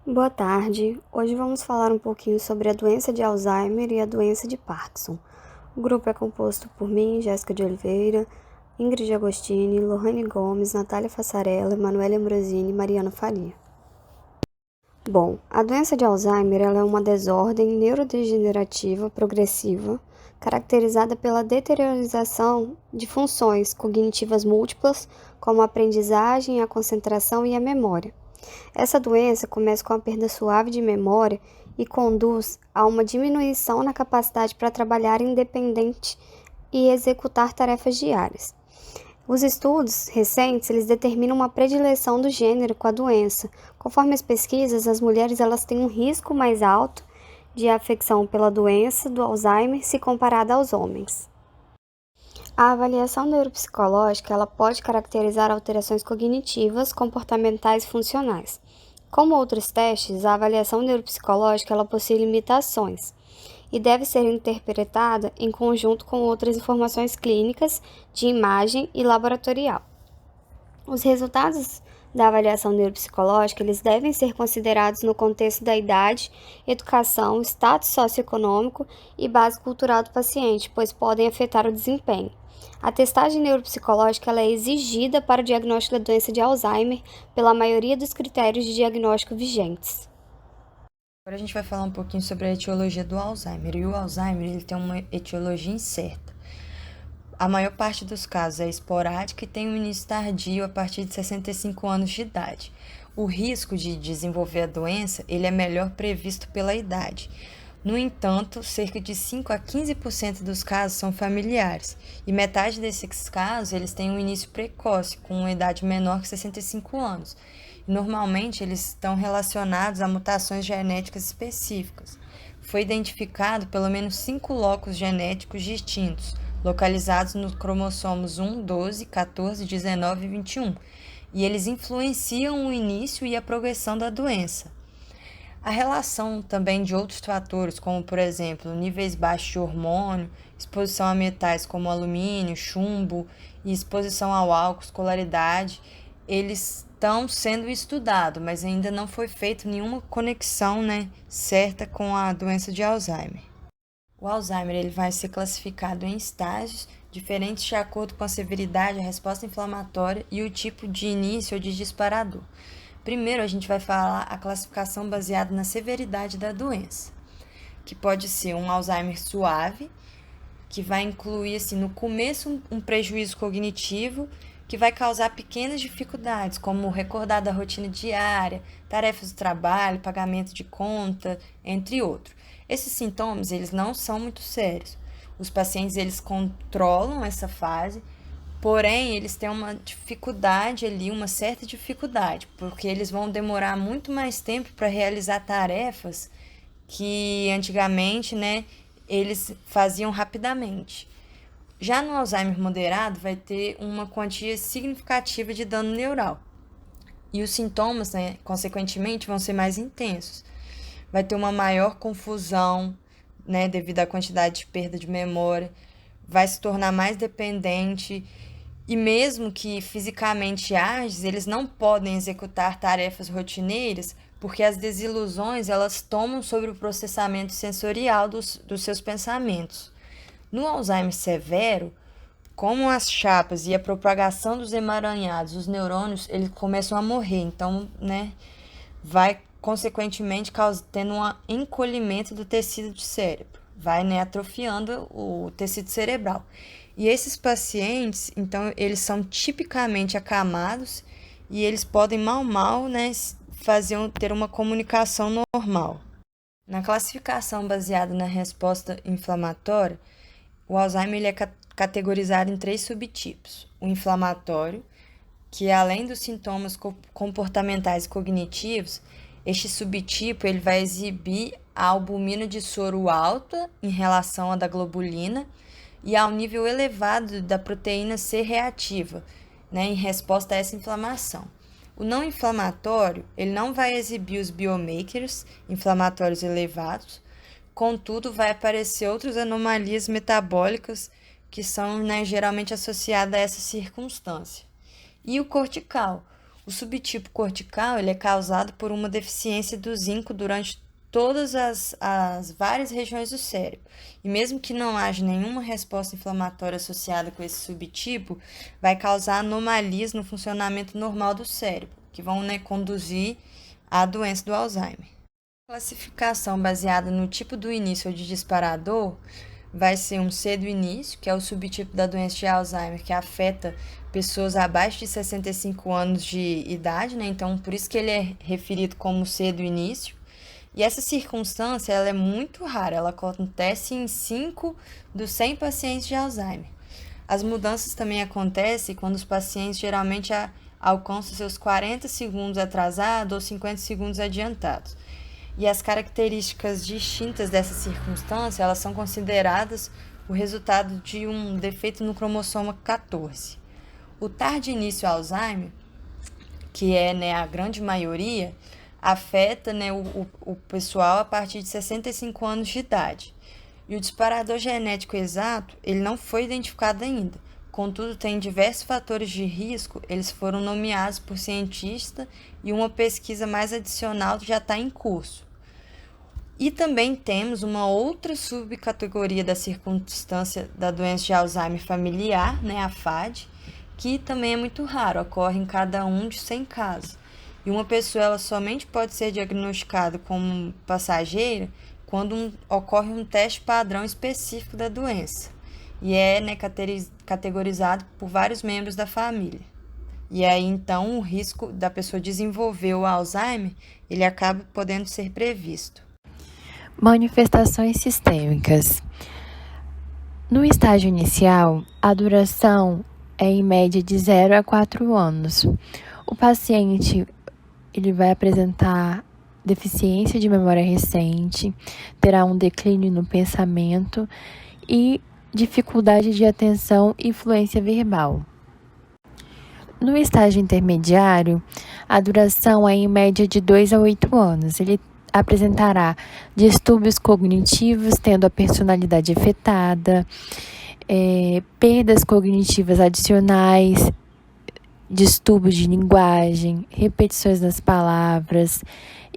Boa tarde. Hoje vamos falar um pouquinho sobre a doença de Alzheimer e a doença de Parkinson. O grupo é composto por mim, Jéssica de Oliveira, Ingrid Agostini, Lohane Gomes, Natália Fassarella, Emanuele Ambrosini e Mariana Faria. Bom, a doença de Alzheimer ela é uma desordem neurodegenerativa progressiva caracterizada pela deteriorização de funções cognitivas múltiplas, como a aprendizagem, a concentração e a memória. Essa doença começa com a perda suave de memória e conduz a uma diminuição na capacidade para trabalhar independente e executar tarefas diárias. Os estudos recentes, eles determinam uma predileção do gênero com a doença. Conforme as pesquisas, as mulheres elas têm um risco mais alto de afecção pela doença do Alzheimer se comparada aos homens. A avaliação neuropsicológica ela pode caracterizar alterações cognitivas, comportamentais e funcionais. Como outros testes, a avaliação neuropsicológica ela possui limitações e deve ser interpretada em conjunto com outras informações clínicas, de imagem e laboratorial. Os resultados da avaliação neuropsicológica eles devem ser considerados no contexto da idade, educação, status socioeconômico e base cultural do paciente, pois podem afetar o desempenho. A testagem neuropsicológica ela é exigida para o diagnóstico da doença de Alzheimer pela maioria dos critérios de diagnóstico vigentes. Agora a gente vai falar um pouquinho sobre a etiologia do Alzheimer. E o Alzheimer ele tem uma etiologia incerta. A maior parte dos casos é esporádica e tem um início tardio a partir de 65 anos de idade. O risco de desenvolver a doença ele é melhor previsto pela idade. No entanto, cerca de 5 a 15% dos casos são familiares, e metade desses casos eles têm um início precoce, com uma idade menor que 65 anos. Normalmente, eles estão relacionados a mutações genéticas específicas. Foi identificado pelo menos 5 locos genéticos distintos, localizados nos cromossomos 1, 12, 14, 19 e 21, e eles influenciam o início e a progressão da doença. A relação também de outros fatores, como por exemplo, níveis baixos de hormônio, exposição a metais como alumínio, chumbo e exposição ao álcool, escolaridade, eles estão sendo estudados, mas ainda não foi feita nenhuma conexão, certa com a doença de Alzheimer. O Alzheimer ele vai ser classificado em estágios diferentes de acordo com a severidade, a resposta inflamatória e o tipo de início ou de disparador. Primeiro, a gente vai falar a classificação baseada na severidade da doença, que pode ser um Alzheimer suave, que vai incluir, assim, no começo, um prejuízo cognitivo, que vai causar pequenas dificuldades, como recordar da rotina diária, tarefas do trabalho, pagamento de conta, entre outros. Esses sintomas, eles não são muito sérios. Os pacientes, eles controlam essa fase, porém, eles têm uma dificuldade ali, uma certa dificuldade, porque eles vão demorar muito mais tempo para realizar tarefas que antigamente, eles faziam rapidamente. Já no Alzheimer moderado, vai ter uma quantia significativa de dano neural. E os sintomas, consequentemente, vão ser mais intensos. Vai ter uma maior confusão, devido à quantidade de perda de memória, vai se tornar mais dependente e mesmo que fisicamente ágeis, eles não podem executar tarefas rotineiras porque as desilusões elas tomam sobre o processamento sensorial dos seus pensamentos. No Alzheimer severo, como as chapas e a propagação dos emaranhados, os neurônios, eles começam a morrer. Então, vai consequentemente tendo um encolhimento do tecido do cérebro. Vai, atrofiando o tecido cerebral. E esses pacientes, então, eles são tipicamente acamados e eles podem mal, ter uma comunicação normal. Na classificação baseada na resposta inflamatória, o Alzheimer ele é categorizado em 3 subtipos. O inflamatório, que além dos sintomas comportamentais e cognitivos, este subtipo ele vai exibir a albumina de soro alta em relação à da globulina e ao nível elevado da proteína C reativa, em resposta a essa inflamação. O não inflamatório, ele não vai exibir os biomarkers inflamatórios elevados, contudo, vai aparecer outras anomalias metabólicas que são, geralmente associadas a essa circunstância. E o cortical. O subtipo cortical ele é causado por uma deficiência do zinco durante todas as várias regiões do cérebro. E mesmo que não haja nenhuma resposta inflamatória associada com esse subtipo, vai causar anomalias no funcionamento normal do cérebro, que vão, conduzir à doença do Alzheimer. A classificação baseada no tipo do início ou de disparador vai ser um C do início, que é o subtipo da doença de Alzheimer, que afeta pessoas abaixo de 65 anos de idade, Então, por isso que ele é referido como C do início. E essa circunstância, ela é muito rara, ela acontece em 5 dos 100 pacientes de Alzheimer. As mudanças também acontecem quando os pacientes geralmente alcançam seus 40 segundos atrasados ou 50 segundos adiantados. E as características distintas dessa circunstância, elas são consideradas o resultado de um defeito no cromossoma 14. O tardio início Alzheimer, que é a grande maioria, afeta o pessoal a partir de 65 anos de idade. E o disparador genético exato, ele não foi identificado ainda. Contudo, tem diversos fatores de risco, eles foram nomeados por cientistas e uma pesquisa mais adicional já está em curso. E também temos uma outra subcategoria da circunstância da doença de Alzheimer familiar, a FAD, que também é muito raro, ocorre em cada um de 100 casos. E uma pessoa ela somente pode ser diagnosticada como passageira quando ocorre um teste padrão específico da doença. E é categorizado por vários membros da família. E aí, então, o risco da pessoa desenvolver o Alzheimer, ele acaba podendo ser previsto. Manifestações sistêmicas. No estágio inicial, a duração é em média de 0 a 4 anos. O paciente ele vai apresentar deficiência de memória recente, terá um declínio no pensamento e dificuldade de atenção e fluência verbal. No estágio intermediário, a duração é em média de 2 a 8 anos. Ele apresentará distúrbios cognitivos, tendo a personalidade afetada, perdas cognitivas adicionais, distúrbios de linguagem, repetições das palavras,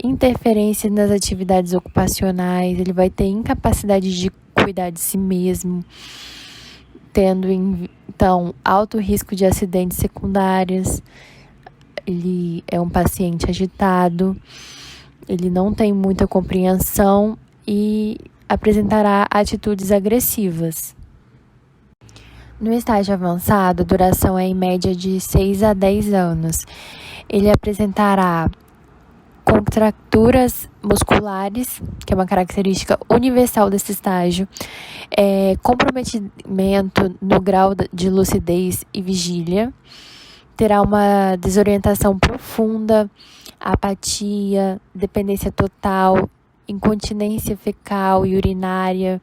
interferência nas atividades ocupacionais, ele vai ter incapacidade de cuidar de si mesmo, tendo, então, alto risco de acidentes secundários. Ele é um paciente agitado, ele não tem muita compreensão e apresentará atitudes agressivas. No estágio avançado, a duração é em média de 6 a 10 anos. Ele apresentará contraturas musculares, que é uma característica universal desse estágio, comprometimento no grau de lucidez e vigília, terá uma desorientação profunda, apatia, dependência total, incontinência fecal e urinária,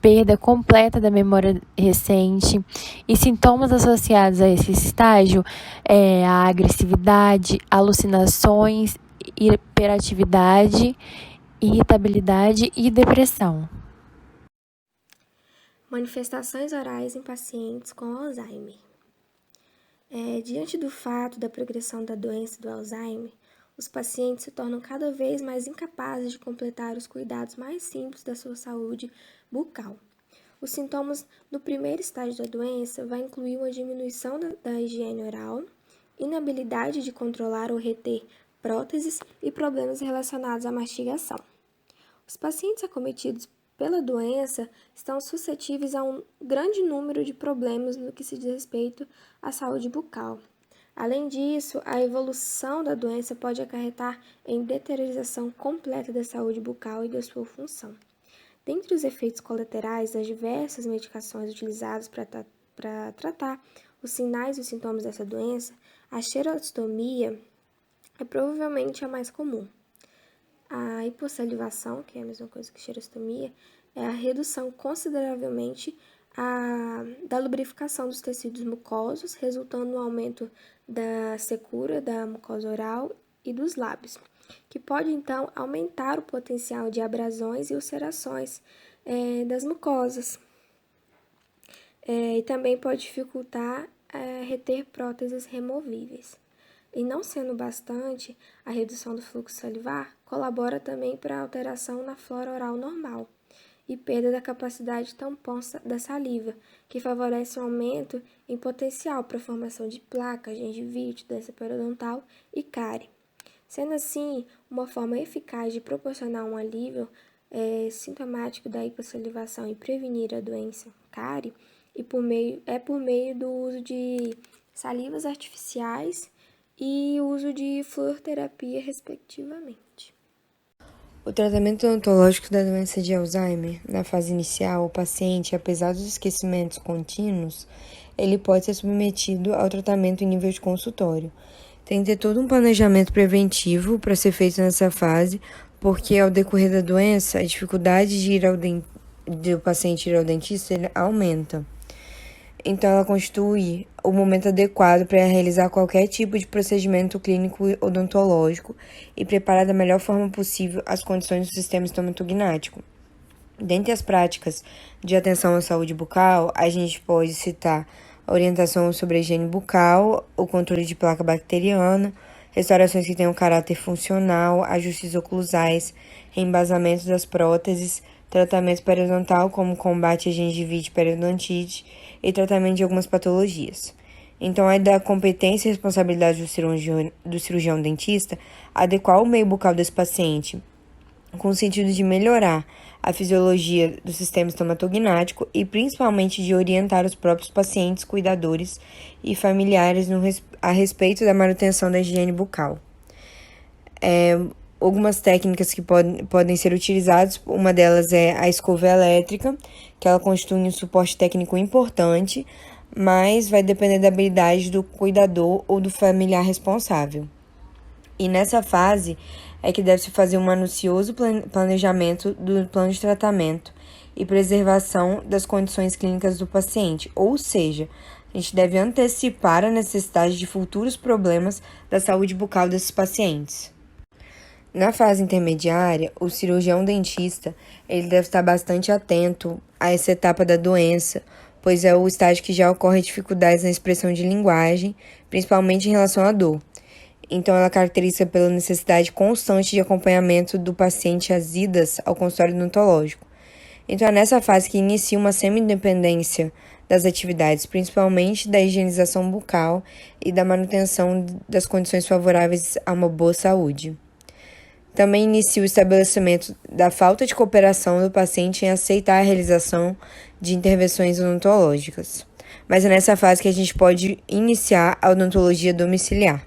perda completa da memória recente e sintomas associados a esse estágio a agressividade, alucinações, hiperatividade, irritabilidade e depressão. Manifestações orais em pacientes com Alzheimer. Diante do fato da progressão da doença do Alzheimer, os pacientes se tornam cada vez mais incapazes de completar os cuidados mais simples da sua saúde bucal. Os sintomas no primeiro estágio da doença vai incluir uma diminuição da higiene oral, inabilidade de controlar ou reter próteses e problemas relacionados à mastigação. Os pacientes acometidos pela doença estão suscetíveis a um grande número de problemas no que se diz respeito à saúde bucal. Além disso, a evolução da doença pode acarretar em deterioração completa da saúde bucal e da sua função. Dentre os efeitos colaterais das diversas medicações utilizadas para tratar os sinais e os sintomas dessa doença, a xerostomia é provavelmente a mais comum. A hipossalivação, que é a mesma coisa que xerostomia, é a redução consideravelmente da lubrificação dos tecidos mucosos, resultando no aumento da secura da mucosa oral e dos lábios, que pode então aumentar o potencial de abrasões e ulcerações das mucosas. E também pode dificultar reter próteses removíveis. E não sendo bastante, a redução do fluxo salivar colabora também para a alteração na flora oral normal e perda da capacidade de tampão da saliva, que favorece um aumento em potencial para a formação de placa, gengivite, doença periodontal e cárie. Sendo assim, uma forma eficaz de proporcionar um alívio sintomático da hipossalivação e prevenir a doença cárie por meio do uso de salivas artificiais e uso de fluoroterapia, respectivamente. O tratamento odontológico da doença de Alzheimer, na fase inicial, o paciente, apesar dos esquecimentos contínuos, ele pode ser submetido ao tratamento em nível de consultório. Tem que ter todo um planejamento preventivo para ser feito nessa fase, porque ao decorrer da doença, a dificuldade do paciente ir ao dentista ele aumenta. Então, ela constitui o momento adequado para realizar qualquer tipo de procedimento clínico odontológico e preparar da melhor forma possível as condições do sistema estomatognático. Dentre as práticas de atenção à saúde bucal, a gente pode citar a orientação sobre a higiene bucal, o controle de placa bacteriana, restaurações que tenham caráter funcional, ajustes oclusais, reembasamento das próteses, tratamento periodontal como combate à gengivite e periodontite e tratamento de algumas patologias. Então, é da competência e responsabilidade do cirurgião dentista adequar o meio bucal desse paciente, com o sentido de melhorar a fisiologia do sistema estomatognático e principalmente de orientar os próprios pacientes, cuidadores e familiares a respeito da manutenção da higiene bucal. Algumas técnicas que podem ser utilizadas, uma delas é a escova elétrica, que ela constitui um suporte técnico importante, mas vai depender da habilidade do cuidador ou do familiar responsável. E nessa fase é que deve-se fazer um minucioso planejamento do plano de tratamento e preservação das condições clínicas do paciente, ou seja, a gente deve antecipar a necessidade de futuros problemas da saúde bucal desses pacientes. Na fase intermediária, o cirurgião dentista ele deve estar bastante atento a essa etapa da doença, pois é o estágio que já ocorre dificuldades na expressão de linguagem, principalmente em relação à dor. Então, ela caracteriza pela necessidade constante de acompanhamento do paciente às idas ao consultório odontológico. Então, é nessa fase que inicia uma semi-independência das atividades, principalmente da higienização bucal e da manutenção das condições favoráveis a uma boa saúde. Também inicia o estabelecimento da falta de cooperação do paciente em aceitar a realização de intervenções odontológicas. Mas é nessa fase que a gente pode iniciar a odontologia domiciliar.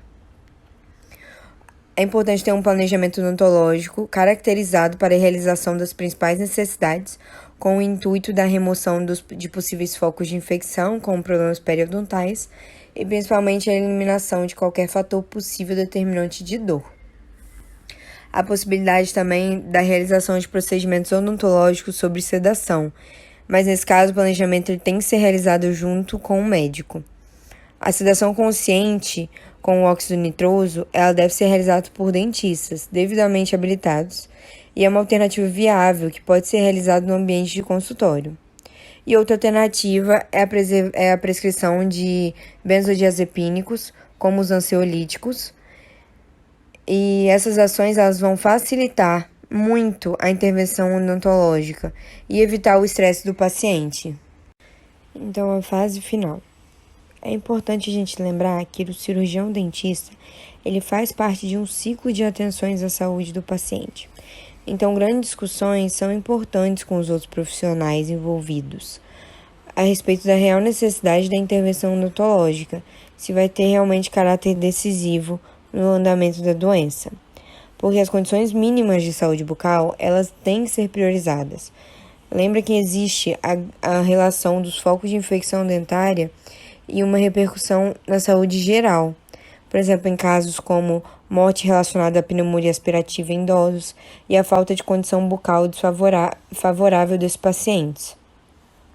É importante ter um planejamento odontológico caracterizado para a realização das principais necessidades, com o intuito da remoção de possíveis focos de infecção, como problemas periodontais, e principalmente a eliminação de qualquer fator possível determinante de dor. A possibilidade também da realização de procedimentos odontológicos sobre sedação, mas nesse caso o planejamento ele tem que ser realizado junto com o médico. A sedação consciente com o óxido nitroso, ela deve ser realizada por dentistas devidamente habilitados e é uma alternativa viável que pode ser realizada no ambiente de consultório. E outra alternativa é a prescrição de benzodiazepínicos, como os ansiolíticos, e essas ações elas vão facilitar muito a intervenção odontológica e evitar o estresse do paciente. Então, a fase final. É importante a gente lembrar que o cirurgião dentista ele faz parte de um ciclo de atenções à saúde do paciente. Então, grandes discussões são importantes com os outros profissionais envolvidos a respeito da real necessidade da intervenção odontológica, se vai ter realmente caráter decisivo no andamento da doença. Porque as condições mínimas de saúde bucal, elas têm que ser priorizadas. Lembra que existe a relação dos focos de infecção dentária e uma repercussão na saúde geral. Por exemplo, em casos como morte relacionada à pneumonia aspirativa em idosos e a falta de condição bucal favorável desses pacientes.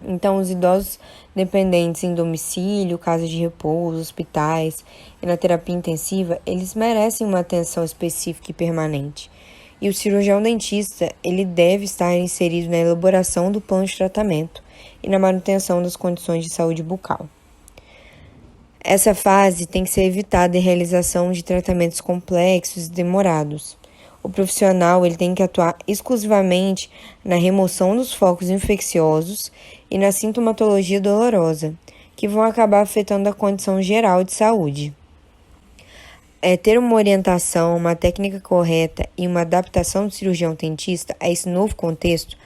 Então, os idosos dependentes em domicílio, casas de repouso, hospitais e na terapia intensiva, eles merecem uma atenção específica e permanente. E o cirurgião dentista, ele deve estar inserido na elaboração do plano de tratamento e na manutenção das condições de saúde bucal. Essa fase tem que ser evitada em realização de tratamentos complexos e demorados. O profissional ele tem que atuar exclusivamente na remoção dos focos infecciosos e na sintomatologia dolorosa, que vão acabar afetando a condição geral de saúde. Ter uma orientação, uma técnica correta e uma adaptação do cirurgião dentista a esse novo contexto,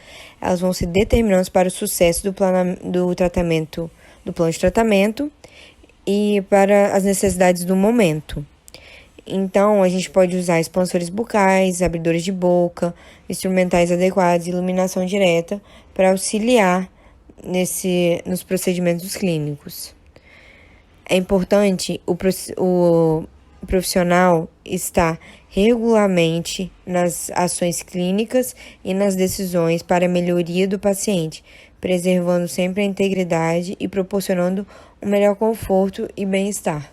elas vão ser determinantes para o sucesso do plano de tratamento e para as necessidades do momento. Então, a gente pode usar expansores bucais, abridores de boca, instrumentais adequados e iluminação direta para auxiliar nos procedimentos clínicos. É importante o profissional estar regularmente nas ações clínicas e nas decisões para a melhoria do paciente, preservando sempre a integridade e proporcionando um melhor conforto e bem-estar.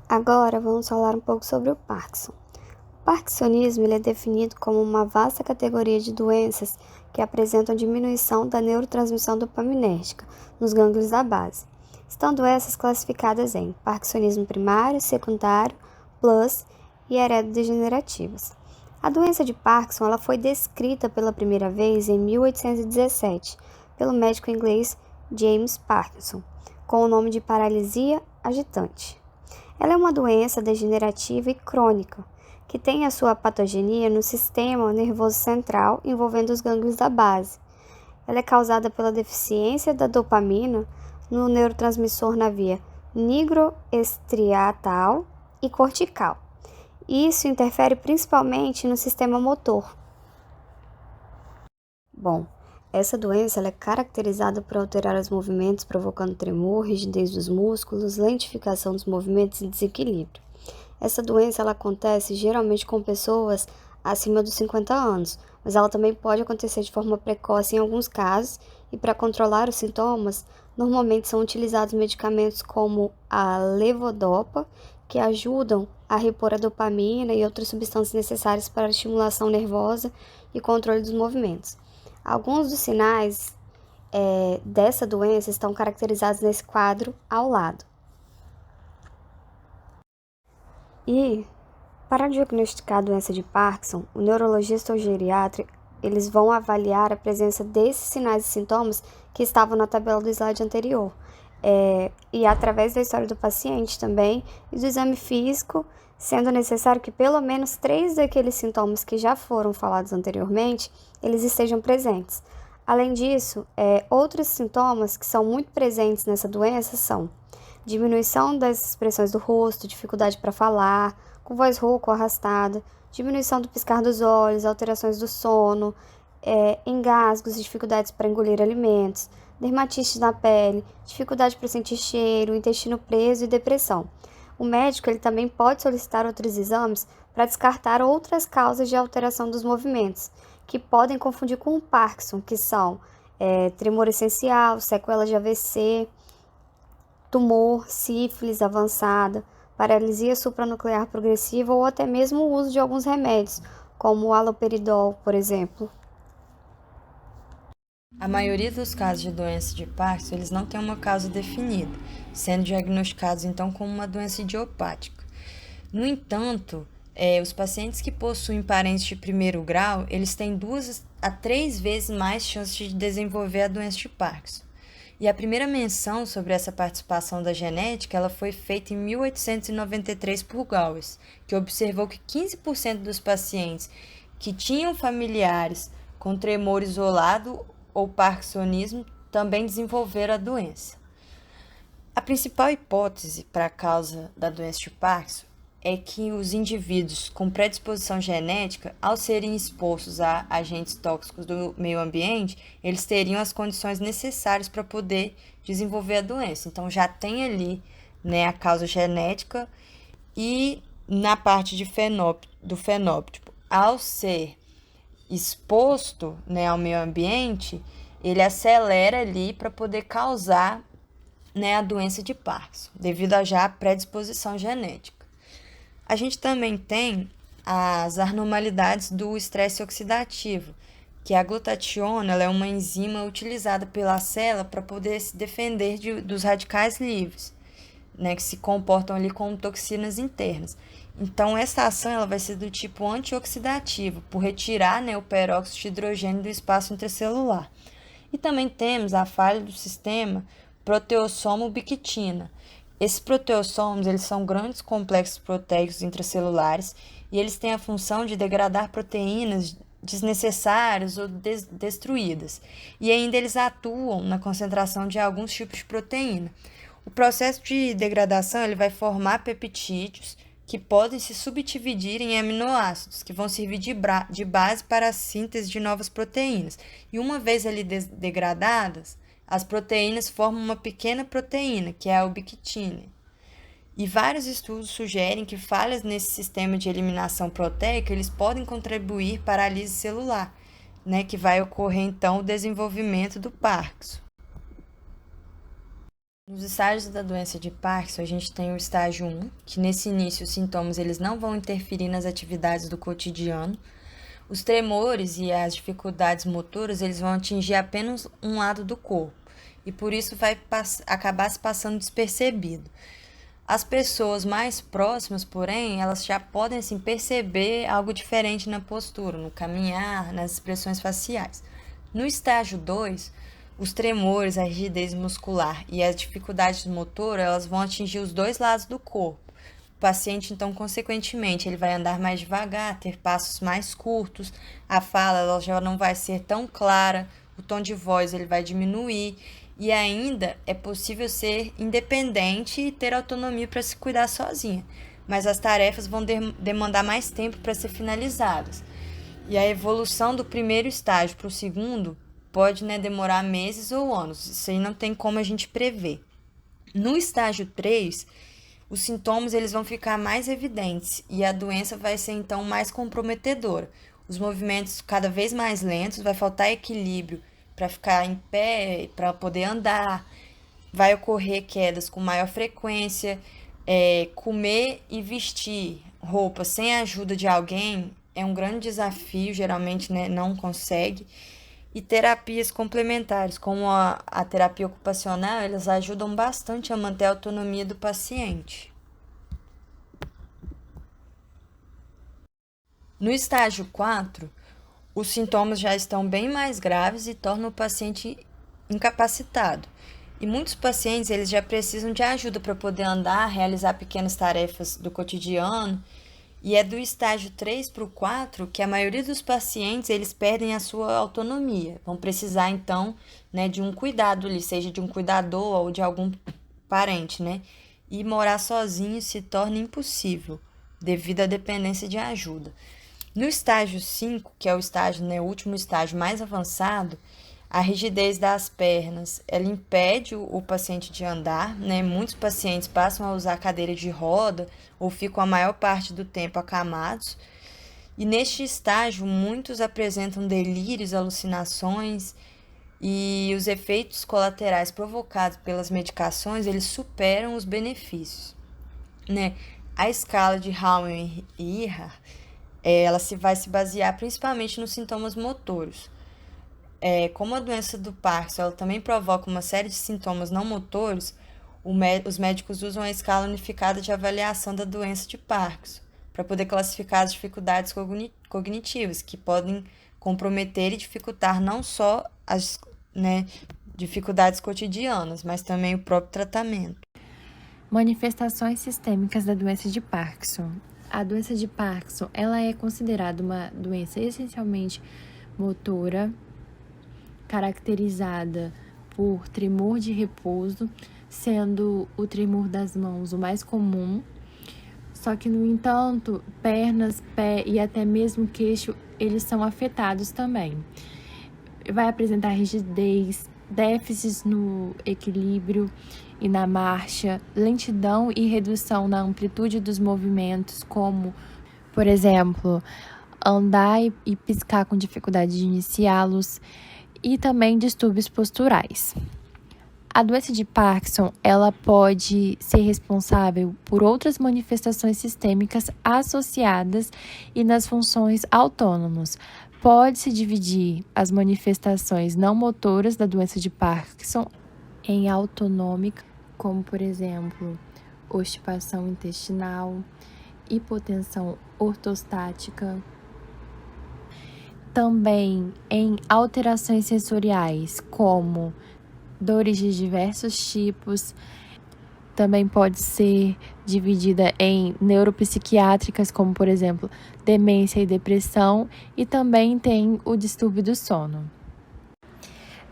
Agora vamos falar um pouco sobre o Parkinson. O parkinsonismo ele é definido como uma vasta categoria de doenças que apresentam diminuição da neurotransmissão dopaminérgica nos gânglios da base, estando essas classificadas em parkinsonismo primário, secundário, plus e heredodegenerativas. A doença de Parkinson ela foi descrita pela primeira vez em 1817 pelo médico inglês James Parkinson, com o nome de paralisia agitante. Ela é uma doença degenerativa e crônica, que tem a sua patogenia no sistema nervoso central envolvendo os gânglios da base. Ela é causada pela deficiência da dopamina no neurotransmissor na via nigroestriatal e cortical. Isso interfere principalmente no sistema motor. Bom, essa doença ela é caracterizada por alterar os movimentos, provocando tremor, rigidez dos músculos, lentificação dos movimentos e desequilíbrio. Essa doença ela acontece geralmente com pessoas acima dos 50 anos, mas ela também pode acontecer de forma precoce em alguns casos, e para controlar os sintomas, normalmente são utilizados medicamentos como a levodopa, que ajudam a repor a dopamina e outras substâncias necessárias para a estimulação nervosa e controle dos movimentos. Alguns dos sinais dessa doença estão caracterizados nesse quadro ao lado. E, para diagnosticar a doença de Parkinson, o neurologista ou geriatra, eles vão avaliar a presença desses sinais e sintomas que estavam na tabela do slide anterior. E através da história do paciente também e do exame físico, sendo necessário que pelo menos 3 daqueles sintomas que já foram falados anteriormente, eles estejam presentes. Além disso, outros sintomas que são muito presentes nessa doença são diminuição das expressões do rosto, dificuldade para falar, com voz rouca ou arrastada, diminuição do piscar dos olhos, alterações do sono, engasgos e dificuldades para engolir alimentos, dermatite na pele, dificuldade para sentir cheiro, intestino preso e depressão. O médico ele também pode solicitar outros exames para descartar outras causas de alteração dos movimentos, que podem confundir com o Parkinson, que são tremor essencial, sequela de AVC, tumor, sífilis avançada, paralisia supranuclear progressiva ou até mesmo o uso de alguns remédios, como o haloperidol, por exemplo. A maioria dos casos de doença de Parkinson, eles não têm uma causa definida, sendo diagnosticados então como uma doença idiopática. No entanto, os pacientes que possuem parentes de primeiro grau, eles têm 2 a 3 vezes mais chances de desenvolver a doença de Parkinson. E a primeira menção sobre essa participação da genética, ela foi feita em 1893 por Gowers, que observou que 15% dos pacientes que tinham familiares com tremor isolado ou parkinsonismo também desenvolveram a doença. A principal hipótese para a causa da doença de Parkinson é que os indivíduos com predisposição genética, ao serem expostos a agentes tóxicos do meio ambiente, eles teriam as condições necessárias para poder desenvolver a doença. Então, já tem ali, a causa genética e na parte do fenótipo, ao ser exposto, ao meio ambiente, ele acelera ali para poder causar, a doença de Parkinson, devido a já predisposição genética. A gente também tem as anormalidades do estresse oxidativo, que a glutationa ela é uma enzima utilizada pela célula para poder se defender dos radicais livres, né, que se comportam ali como toxinas internas. Então, essa ação ela vai ser do tipo antioxidativo, por retirar, né, o peróxido de hidrogênio do espaço intracelular. E também temos a falha do sistema proteossomo-ubiquitina. Esses proteossomos eles são grandes complexos proteicos intracelulares e eles têm a função de degradar proteínas desnecessárias ou destruídas. E ainda eles atuam na concentração de alguns tipos de proteína. O processo de degradação ele vai formar peptídeos que podem se subdividir em aminoácidos, que vão servir de base para a síntese de novas proteínas. E uma vez ali degradadas, as proteínas formam uma pequena proteína, que é a ubiquitina. E vários estudos sugerem que falhas nesse sistema de eliminação proteica eles podem contribuir para a lise celular, né, que vai ocorrer então o desenvolvimento do Parkinson. Nos estágios da doença de Parkinson, a gente tem o estágio 1, que nesse início os sintomas eles não vão interferir nas atividades do cotidiano. Os tremores e as dificuldades motoras eles vão atingir apenas um lado do corpo e por isso vai acabar se passando despercebido. As pessoas mais próximas, porém, elas já podem assim, perceber algo diferente na postura, no caminhar, nas expressões faciais. No estágio 2, os tremores, a rigidez muscular e as dificuldades motoras, elas vão atingir os dois lados do corpo. O paciente, então, consequentemente, ele vai andar mais devagar, ter passos mais curtos, a fala ela já não vai ser tão clara, o tom de voz ele vai diminuir e ainda é possível ser independente e ter autonomia para se cuidar sozinha, mas as tarefas vão demandar mais tempo para ser finalizadas. E a evolução do primeiro estágio para o segundo pode, né, demorar meses ou anos, isso aí não tem como a gente prever. No estágio 3, os sintomas eles vão ficar mais evidentes e a doença vai ser então mais comprometedora. Os movimentos cada vez mais lentos, vai faltar equilíbrio para ficar em pé, para poder andar, vai ocorrer quedas com maior frequência, comer e vestir roupa sem a ajuda de alguém é um grande desafio, geralmente, né, não consegue. E terapias complementares, como a terapia ocupacional, elas ajudam bastante a manter a autonomia do paciente. No estágio 4, os sintomas já estão bem mais graves e tornam o paciente incapacitado. E muitos pacientes eles já precisam de ajuda para poder andar, realizar pequenas tarefas do cotidiano. E é do estágio 3 para o 4 que a maioria dos pacientes eles perdem a sua autonomia. Vão precisar, então, né, de um cuidado ali, seja de um cuidador ou de algum parente, né? E morar sozinho se torna impossível, devido à dependência de ajuda. No estágio 5, que é o estágio, né, o último estágio mais avançado, a rigidez das pernas, ela impede o paciente de andar, né? Muitos pacientes passam a usar cadeira de roda ou ficam a maior parte do tempo acamados. E neste estágio, muitos apresentam delírios, alucinações e os efeitos colaterais provocados pelas medicações, eles superam os benefícios, né? A escala de Hawley e Earhart, ela vai se basear principalmente nos sintomas motoros. Como a doença do Parkinson ela também provoca uma série de sintomas não motores, os médicos usam a escala unificada de avaliação da doença de Parkinson para poder classificar as dificuldades cognitivas, que podem comprometer e dificultar não só as, né, dificuldades cotidianas, mas também o próprio tratamento. Manifestações sistêmicas da doença de Parkinson. A doença de Parkinson ela é considerada uma doença essencialmente motora, caracterizada por tremor de repouso, sendo o tremor das mãos o mais comum. Só que, no entanto, pernas, pé e até mesmo queixo, eles são afetados também. Vai apresentar rigidez, déficits no equilíbrio e na marcha, lentidão e redução na amplitude dos movimentos, como, por exemplo, andar e piscar com dificuldade de iniciá-los, e também distúrbios posturais. A doença de Parkinson, ela pode ser responsável por outras manifestações sistêmicas associadas e nas funções autônomas, Pode-se dividir as manifestações não motoras da doença de Parkinson em autonômica, como, por exemplo, obstipação intestinal, hipotensão ortostática. Também em alterações sensoriais, como dores de diversos tipos. Também pode ser dividida em neuropsiquiátricas, como, por exemplo, demência e depressão, e também tem o distúrbio do sono.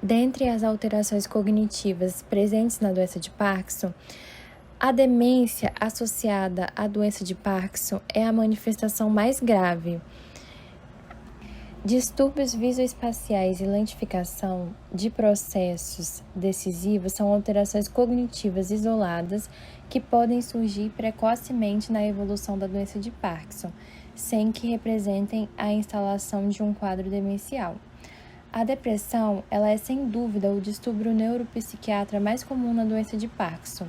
Dentre as alterações cognitivas presentes na doença de Parkinson, a demência associada à doença de Parkinson é a manifestação mais grave. Distúrbios visoespaciais e lentificação de processos decisivos são alterações cognitivas isoladas que podem surgir precocemente na evolução da doença de Parkinson, sem que representem a instalação de um quadro demencial. A depressão, ela é sem dúvida o distúrbio neuropsiquiatra mais comum na doença de Parkinson.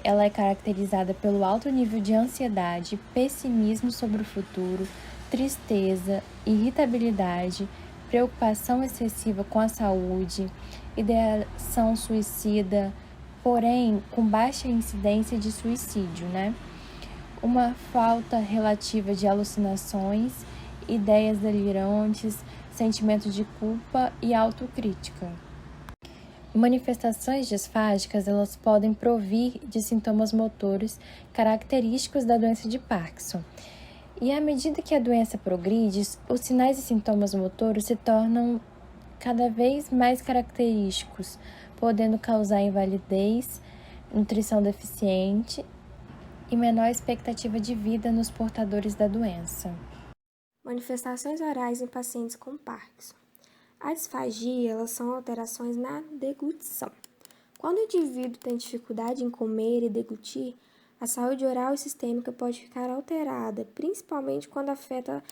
Ela é caracterizada pelo alto nível de ansiedade, pessimismo sobre o futuro, tristeza, irritabilidade, preocupação excessiva com a saúde, ideação suicida, porém com baixa incidência de suicídio, Uma falta relativa de alucinações, ideias delirantes, sentimentos de culpa e autocrítica. Manifestações disfágicas, elas podem provir de sintomas motores característicos da doença de Parkinson. E à medida que a doença progride, os sinais e sintomas motores se tornam cada vez mais característicos, podendo causar invalidez, nutrição deficiente e menor expectativa de vida nos portadores da doença. Manifestações orais em pacientes com Parkinson. A disfagia, elas são alterações na deglutição. Quando o indivíduo tem dificuldade em comer e deglutir, a saúde oral e sistêmica pode ficar alterada, principalmente quando afeta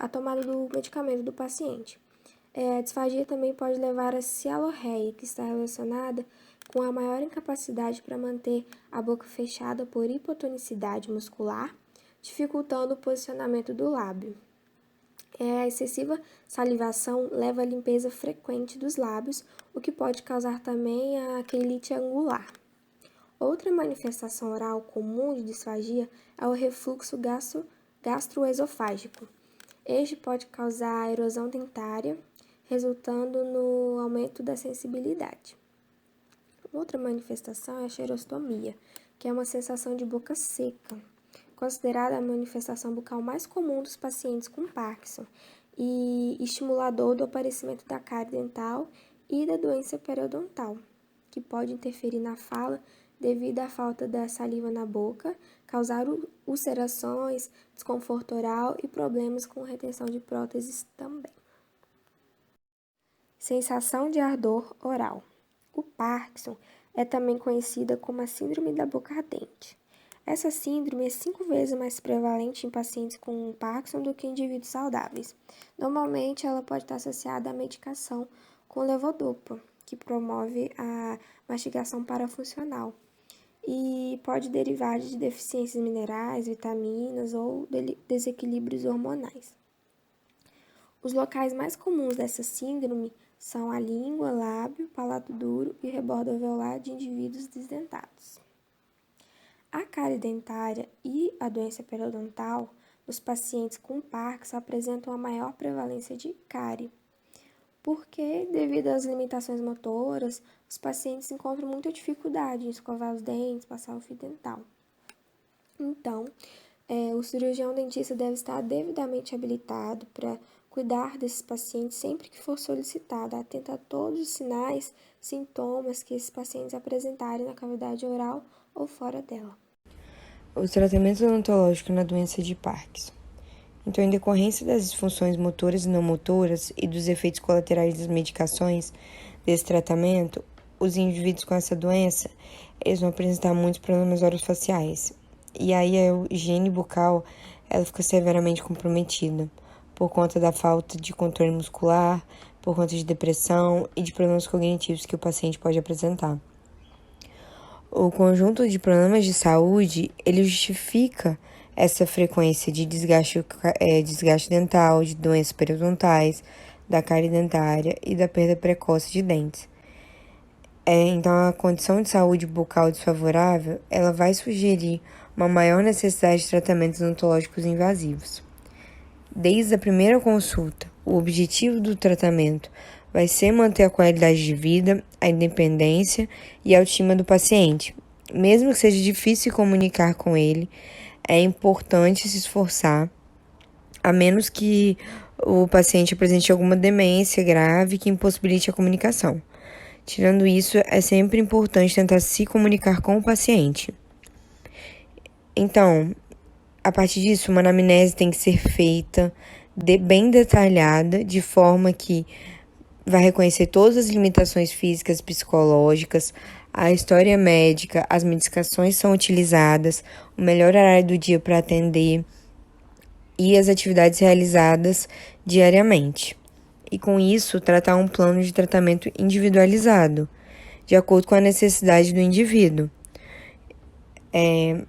a tomada do medicamento do paciente. A disfagia também pode levar a cialorreia, que está relacionada com a maior incapacidade para manter a boca fechada por hipotonicidade muscular, dificultando o posicionamento do lábio. A excessiva salivação leva à limpeza frequente dos lábios, o que pode causar também a queilite angular. Outra manifestação oral comum de disfagia é o refluxo gastroesofágico. Este pode causar erosão dentária, resultando no aumento da sensibilidade. Outra manifestação é a xerostomia, que é uma sensação de boca seca, considerada a manifestação bucal mais comum dos pacientes com Parkinson e estimulador do aparecimento da cárie dental e da doença periodontal, que pode interferir na fala devido à falta da saliva na boca, causar ulcerações, desconforto oral e problemas com retenção de próteses também. Sensação de ardor oral. O Parkinson é também conhecida como a síndrome da boca ardente. Essa síndrome é 5 vezes mais prevalente em pacientes com Parkinson do que em indivíduos saudáveis. Normalmente, ela pode estar associada à medicação com levodopa, que promove a mastigação parafuncional, e pode derivar de deficiências minerais, vitaminas ou desequilíbrios hormonais. Os locais mais comuns dessa síndrome são a língua, lábio, palato duro e rebordo alveolar de indivíduos desdentados. A cárie dentária e a doença periodontal nos pacientes com Parkinson apresentam a maior prevalência de cárie, porque, devido às limitações motoras, os pacientes encontram muita dificuldade em escovar os dentes, passar o fio dental. Então, o cirurgião dentista deve estar devidamente habilitado para cuidar desses pacientes sempre que for solicitado, atento a todos os sinais, sintomas que esses pacientes apresentarem na cavidade oral ou fora dela. Os tratamentos odontológicos na doença de Parkinson. Então, em decorrência das disfunções motoras e não motoras e dos efeitos colaterais das medicações desse tratamento, os indivíduos com essa doença, eles vão apresentar muitos problemas orofaciais. E aí a higiene bucal, ela fica severamente comprometida por conta da falta de controle muscular, por conta de depressão e de problemas cognitivos que o paciente pode apresentar. O conjunto de problemas de saúde, ele justifica essa frequência de desgaste dental, de doenças periodontais, da cárie dentária e da perda precoce de dentes. Então, a condição de saúde bucal desfavorável, ela vai sugerir uma maior necessidade de tratamentos odontológicos invasivos. Desde a primeira consulta, o objetivo do tratamento vai ser manter a qualidade de vida, a independência e a autoestima do paciente. Mesmo que seja difícil comunicar com ele, é importante se esforçar, a menos que o paciente apresente alguma demência grave que impossibilite a comunicação. Tirando isso, é sempre importante tentar se comunicar com o paciente. Então, a partir disso, uma anamnese tem que ser feita bem detalhada, de forma que vai reconhecer todas as limitações físicas e psicológicas, a história médica, as medicações são utilizadas, o melhor horário do dia para atender e as atividades realizadas diariamente. E com isso, tratar um plano de tratamento individualizado, de acordo com a necessidade do indivíduo.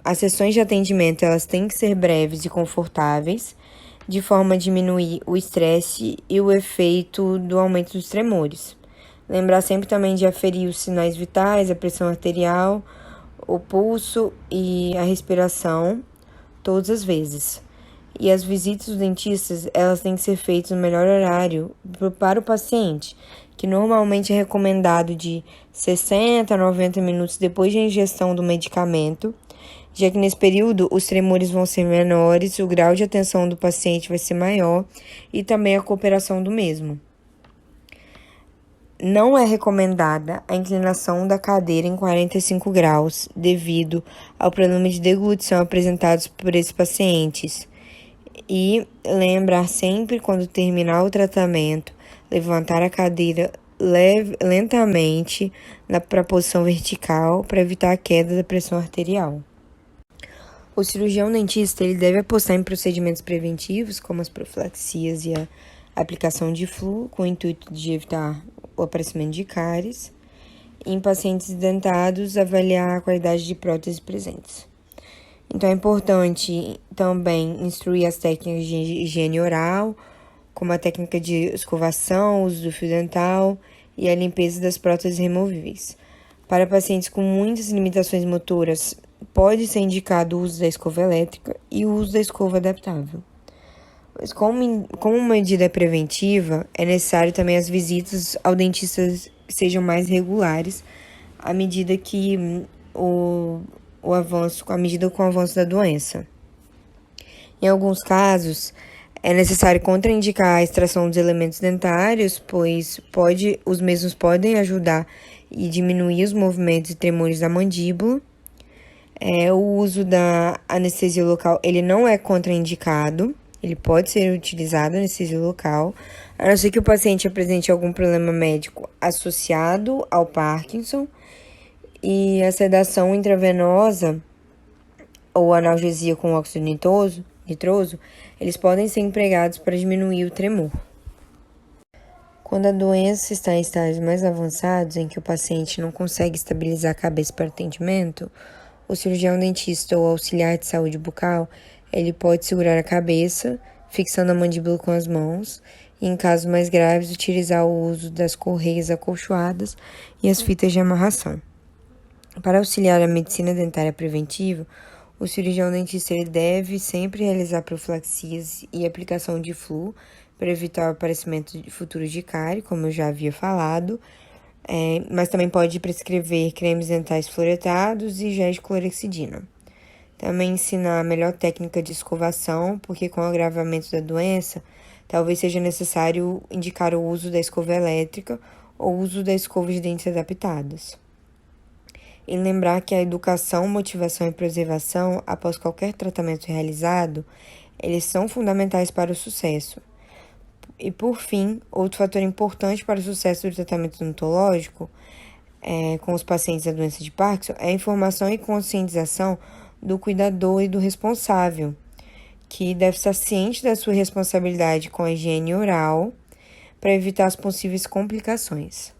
As sessões de atendimento elas têm que ser breves e confortáveis, de forma a diminuir o estresse e o efeito do aumento dos tremores. Lembrar sempre também de aferir os sinais vitais, a pressão arterial, o pulso e a respiração, todas as vezes. E as visitas dos dentistas, elas têm que ser feitas no melhor horário para o paciente, que normalmente é recomendado de 60 a 90 minutos depois da ingestão do medicamento, já que nesse período os tremores vão ser menores, o grau de atenção do paciente vai ser maior e também a cooperação do mesmo. Não é recomendada a inclinação da cadeira em 45 graus, devido ao problema de deglutição apresentados por esses pacientes. E lembrar sempre, quando terminar o tratamento, levantar a cadeira lentamente para a posição vertical para evitar a queda da pressão arterial. O cirurgião dentista ele deve apostar em procedimentos preventivos, como as profilaxias e a aplicação de flu, com o intuito de evitar o aparecimento de cáries. E em pacientes dentados, avaliar a qualidade de próteses presentes. Então, é importante também instruir as técnicas de higiene oral, como a técnica de escovação, o uso do fio dental e a limpeza das próteses removíveis. Para pacientes com muitas limitações motoras, pode ser indicado o uso da escova elétrica e o uso da escova adaptável. Mas como medida preventiva, é necessário também as visitas ao dentista sejam mais regulares, à medida que com o avanço da doença. Em alguns casos, é necessário contraindicar a extração dos elementos dentários, pois os mesmos podem ajudar e diminuir os movimentos e tremores da mandíbula. O uso da anestesia local, ele não é contraindicado, ele pode ser utilizado, anestesia local, a não ser que o paciente apresente algum problema médico associado ao Parkinson, e a sedação intravenosa ou analgesia com óxido nitroso, eles podem ser empregados para diminuir o tremor. Quando a doença está em estágios mais avançados, em que o paciente não consegue estabilizar a cabeça para atendimento, o cirurgião dentista ou auxiliar de saúde bucal, ele pode segurar a cabeça, fixando a mandíbula com as mãos, e em casos mais graves, utilizar o uso das correias acolchoadas e as fitas de amarração. Para auxiliar a medicina dentária preventiva, o cirurgião dentista ele deve sempre realizar profilaxias e aplicação de flu para evitar o aparecimento futuro de cárie, como eu já havia falado, mas também pode prescrever cremes dentais fluoretados e géis de clorexidina. Também ensinar a melhor técnica de escovação, porque com o agravamento da doença, talvez seja necessário indicar o uso da escova elétrica ou o uso da escova de dentes adaptadas. E lembrar que a educação, motivação e preservação, após qualquer tratamento realizado, eles são fundamentais para o sucesso. E, por fim, outro fator importante para o sucesso do tratamento odontológico com os pacientes da doença de Parkinson é a informação e conscientização do cuidador e do responsável, que deve estar ciente da sua responsabilidade com a higiene oral para evitar as possíveis complicações.